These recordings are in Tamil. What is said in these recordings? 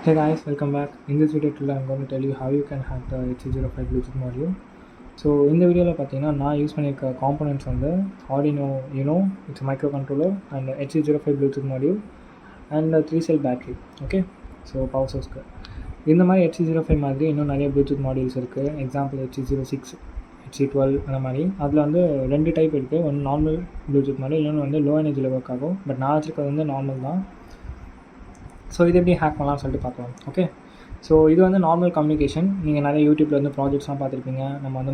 Hey guys, welcome back. In this video today I'm going to tell you how you can hack the HC05 Bluetooth module. So இந்த வீடியோவில் பார்த்தீங்கன்னா நான் யூஸ் பண்ணியிருக்க காம்பனன்ட்ஸ் வந்து Arduino Uno it's microcontroller and HC05 Bluetooth module and 3 cell battery. Okay, so power சோர்ஸ்க்கு இந்த மாதிரி HC05 மாதிரி இன்னும் நிறைய ப்ளூடூத் மாடியூல்ஸ் இருக்குது. எக்ஸாம்பிள் HC06, HC12 அந்த மாதிரி. அதில் வந்து 2 டைப் இருக்குது. ஒன்று நார்மல் ப்ளூடூத் மாடியூல், இன்னொன்று வந்து லோ எனர்ஜியில் ஒர்க் ஆகும். பட் நான் வச்சுருக்கிறது வந்து நார்மல் தான். ஸோ இது எப்படி ஹேக் பண்ணலாம்னு சொல்லிட்டு பார்க்கலாம். ஓகே, ஸோ இது வந்து நார்மல் கம்யூனிகேஷன். நீங்கள் நிறைய யூடியூப்பில் வந்து ப்ராஜெக்ட்ஸ்லாம் பார்த்துருப்பீங்க. நம்ம வந்து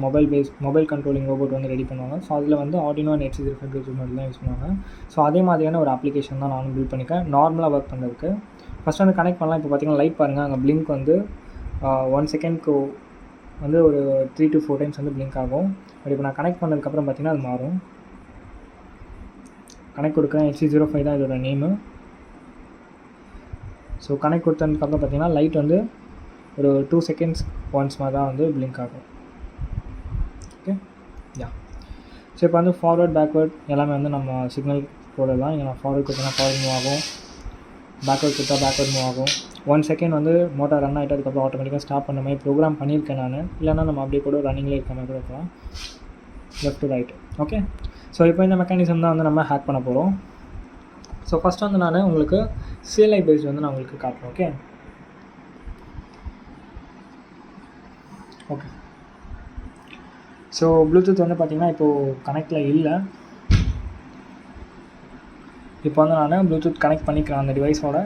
மொபைல் கண்ட்ரோலிங் ரோபோட் வந்து ரெடி பண்ணுவாங்க. ஸோ அதில் வந்து Arduino and HC05 Bluetooth module தான் யூஸ் பண்ணுவாங்க. ஸோ அதே மாதிரியான ஒரு அப்ளிகேஷன் தான் நானும் பில்ட் பண்ணியிருக்கேன் நார்மலாக ஒர்க் பண்ணுறதுக்கு. ஃபஸ்ட் வந்து கனெக்ட் பண்ணலாம். இப்போ பார்த்தீங்கன்னா லைட் பாருங்கள், அங்கே பிளிங்க் வந்து 1 செகண்ட்க்கு வந்து ஒரு 3 to 4 டைம்ஸ் வந்து பிளிங்க் ஆகும். பட் இப்போ நான் கனெக்ட் பண்ணதுக்கப்புறம் பார்த்தீங்கன்னா அது மாறும். கனெக்ட் கொடுக்குறேன். HC05 தான் இதோட நேமு. ஸோ கனெக்ட் கொடுத்ததுக்கப்புறம் பார்த்தீங்கன்னா லைட் வந்து ஒரு 2 செகண்ட்ஸ் ஒன்ஸ் மாதிரி தான் வந்து பிளிங்க் ஆகும். ஓகே, யா. ஸோ இப்போ வந்து ஃபார்வர்ட் பேக்வேர்ட் எல்லாமே வந்து நம்ம சிக்னல் போடலாம். இங்கே நான் ஃபார்வர்ட் கொடுத்தா ஃபார்வர்ட் மூவ் ஆகும், பேக்வேர்ட் கொடுத்தா பேக்வேர்ட் மூவ் ஆகும். 1 செகண்ட் வந்து மோட்டார் ரன் ஆகிட்டு அதுக்கப்புறம் ஆட்டோமேட்டிக்காக ஸ்டாப் பண்ண மாதிரி ப்ரோக்ராம் பண்ணியிருக்கேன் நான். இல்லைனா நம்ம அப்படியே கூட ரன்னிங்கில் இருக்க மாதிரி கூட இருக்கலாம், left to right. Okay, so இப்போ இந்த மெக்கானிசம் தான் வந்து நம்ம ஹேக் பண்ண போகிறோம். ஸோ ஃபஸ்ட்டு வந்து நான் உங்களுக்கு CLI பேஸ்ட் வந்து நான் உங்களுக்கு காட்டுறேன். ஓகே ஓகே ஸோ ப்ளூடூத் வந்து பார்த்திங்கன்னா இப்போது கனெக்டில் இல்லை. இப்போ வந்து நான் ப்ளூடூத் கனெக்ட் பண்ணிக்கிறேன் அந்த டிவைஸோட.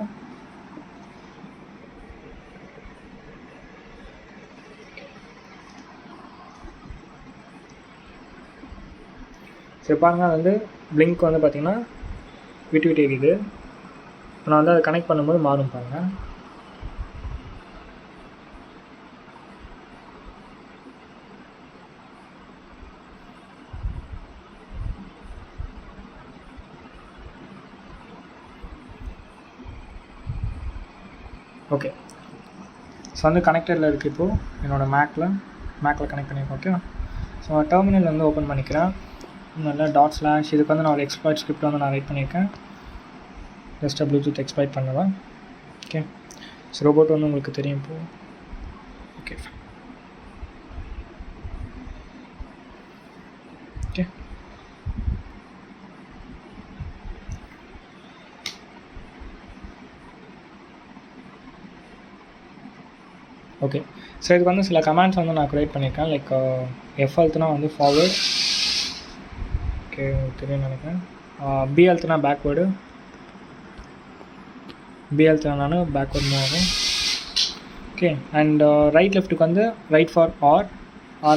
ஸோ பாருங்கள், அது வந்து பிளிங்க் வந்து பார்த்திங்கன்னா விட்டு விட்டு எரியுது. இப்போ நான் வந்து அதை கனெக்ட் பண்ணும்போது மாறும் பாருங்கள். ஓகே, ஸோ வந்து கனெக்டரில் இருக்குது. இப்போது என்னோடய மேக்கில் கனெக்ட் பண்ணியிருக்கேன். ஓகே, ஸோ டெர்மினல் வந்து ஓப்பன் பண்ணிக்கிறேன். நல்லா ./ இதுக்கு வந்து நான் ஒரு எக்ஸ்ப்ளாய்ட் ஸ்கிரிப்ட் வந்து நான் ரைட் பண்ணியிருக்கேன். ஜஸ்ட்டாக ப்ளூடூத் எக்ஸ்ப்ளாய்ட் பண்ணலாம். ஓகே, ஸோ ரோபோட் வந்து உங்களுக்கு தெரியும் இப்போது. ஓகே ஓகே ஓகே ஸோ இதுக்கு வந்து சில கமாண்ட்ஸ் வந்து நான் க்ரியேட் பண்ணியிருக்கேன். லைக் F அழுத்துனா வந்து ஃபார்வர்டு, ஓகே தெரியும் நினைக்கிறேன். B அழுத்துனா பேக்வேர்டு, B அழுத்துனா நான் பேக்வேர்ட் மூவ் ஆகும். ஓகே, அண்ட் ரைட் லெஃப்ட்டுக்கு வந்து ரைட் ஃபார் ஆர்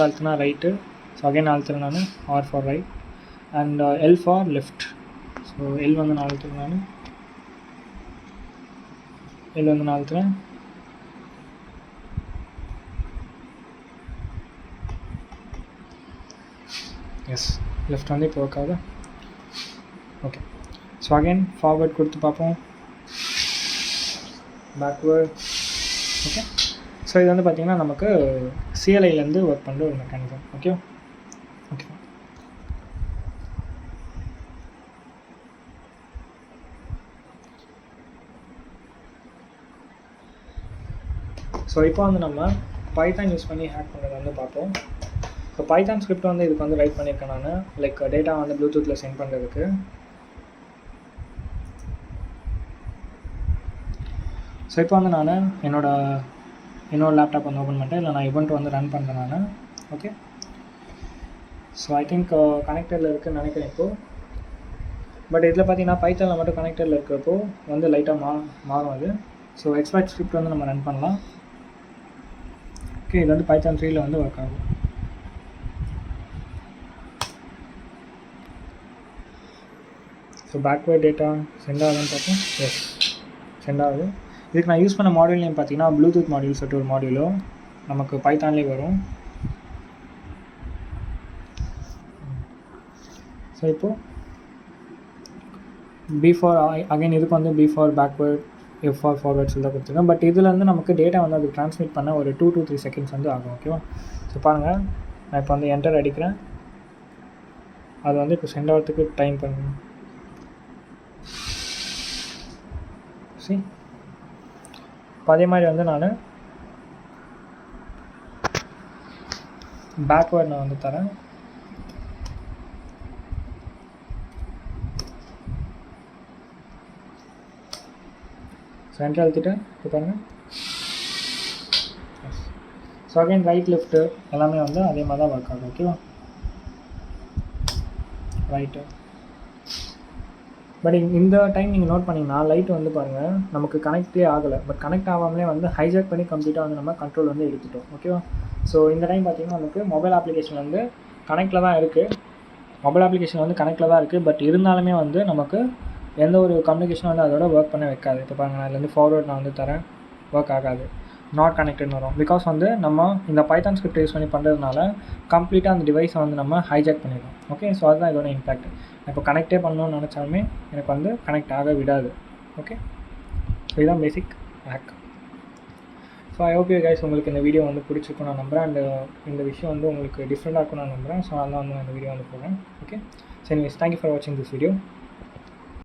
அழுத்துனா ரைட்டு. ஸோ அகைன் அழுத்துறேன் நான் R for right and L for left. So L வந்து நான் அழுத்துறேன் எஸ், லெஃப்ட் வந்து இப்போ ஒர்க் ஆகுது. ஓகே, ஸோ அகைன் ஃபார்வர்ட் கொடுத்து பார்ப்போம், பேக்வேர்ட். ஓகே, ஸோ இது வந்து பார்த்திங்கன்னா நமக்கு CLIலேருந்து ஒர்க் பண்ணுற ஒரு மெக்கானிசம். ஓகே ஓகே ஸோ இப்போ வந்து நம்ம பைத்தான் யூஸ் பண்ணி ஹேக் பண்ணுறது வந்து பார்ப்போம். ஸோ பைத்தான் ஸ்கிரிப்ட் வந்து இதுக்கு வந்து ரைட் பண்ணியிருக்கேன் நான். லைக் டேட்டா வந்து ப்ளூடூத்தில் சென்ட் பண்ணுறதுக்கு. ஸோ இப்போ வந்து நான் என்னோடய லேப்டாப் வந்து ஓப்பன் பண்ணிட்டேன். இல்லை நான் இவெண்ட் வந்து ரன் பண்ணுறேன் நான். ஓகே, ஸோ ஐ திங்க் கனெக்டரில் இருக்குதுன்னு நினைக்கிறேன் இப்போது. பட் இதில் பார்த்தீங்கன்னா பைத்தானில் மட்டும் கனெக்டரில் இருக்கிறப்போ வந்து லைட்டாக மாறும் அது. ஸோ எக்ஸ்ப்ளாய்ட் ஸ்கிரிப்ட் வந்து நம்ம ரன் பண்ணலாம். ஓகே, இது வந்து பைத்தான் 3ல் வந்து ஒர்க் ஆகும். ஸோ பேக்வேர்ட் டேட்டா சென்ட் ஆகுதுன்னு பார்ப்போம். எஸ், சென்ட் ஆகுது. இதுக்கு நான் யூஸ் பண்ண மாடியூல் நேம் பார்த்தீங்கன்னா ப்ளூடூத் மாடியூல் சொல்லிட்டு ஒரு மாடியூலோ நமக்கு பைத்தான்லேயே வரும். ஸோ இப்போது B ஃபார் அகைன் இதுக்கு வந்து B for backward, F for forward சொல்லி தான் கொடுத்துருக்கேன். பட் இதில் வந்து நமக்கு டேட்டா வந்து அது ட்ரான்ஸ்மிட் பண்ண ஒரு 2 to 3 செகண்ட்ஸ் வந்து ஆகும். ஓகேவா? ஸோ பாருங்கள், நான் இப்போ வந்து என்டர் அடிக்கிறேன். அது வந்து இப்போ சென்ட் ஆகிறதுக்கு டைம் பண்ணுங்க. இப்போ அதே மாதிரி வந்து நான் பேக்வேர்ட் நான் வந்து தரேன். ஸோ என்ட்ரு அழுத்திட்டு இப்போ பாருங்கள். ஸோ அகைன் ரைட் லெஃப்ட்டு எல்லாமே வந்து அதே மாதிரி தான் ஒர்க் ஆகும். ஓகேவா? ரைட்டு. பட் இந்த டைம் நீங்கள் நோட் பண்ணிங்கன்னா லைட் வந்து பாருங்கள் நமக்கு கனெக்டே ஆகலை. பட் கனெக்ட் ஆகாமலே வந்து ஹைஜாக் பண்ணி கம்ப்ளீட்டாக வந்து நம்ம கண்ட்ரோல் வந்து எடுத்துட்டோம். ஓகேவா? ஸோ இந்த டைம் பார்த்திங்கன்னா நமக்கு மொபைல் அப்ளிகேஷன் வந்து கனெக்டில் தான் இருக்குது. மொபைல் அப்ளிகேஷன் வந்து கனெக்டில் தான் இருக்குது. பட் இருந்தாலுமே வந்து நமக்கு எந்த ஒரு கம்யூனிகேஷனும் வந்து அதோட ஒர்க் பண்ண வைக்காது. இப்போ பாருங்கள், நான் இதுலேருந்து ஃபார்வர்ட் நான் வந்து தரேன், ஒர்க் ஆகாது, நாட் கனெக்டட்னு வரும். பிகாஸ் வந்து நம்ம இந்த பைத்தான் ஸ்கிரிப்ட் யூஸ் பண்ணி பண்ணுறதுனால கம்ப்ளீட்டாக அந்த டிவைஸை வந்து நம்ம ஹைஜாக் பண்ணிடுவோம். ஓகே, ஸோ அதுதான் இதோட இம்பேக்ட். இப்போ கனெக்டே பண்ணணும்னு நினச்சாலுமே எனக்கு வந்து கனெக்ட் ஆக விடாது. ஓகே, ஸோ இதுதான் basic hack. So I hope you guys உங்களுக்கு இந்த வீடியோ வந்து பிடிச்சிருக்கும் நான் நம்புகிறேன். அண்ட் இந்த விஷயம் வந்து உங்களுக்கு டிஃப்ரெண்ட்டாக இருக்கும் நான் நம்புகிறேன். ஸோ அதெல்லாம் வந்து நான் இந்த வீடியோ வந்து போடுறேன். Okay, so anyways, thank you for வாட்சிங் திஸ் வீடியோ.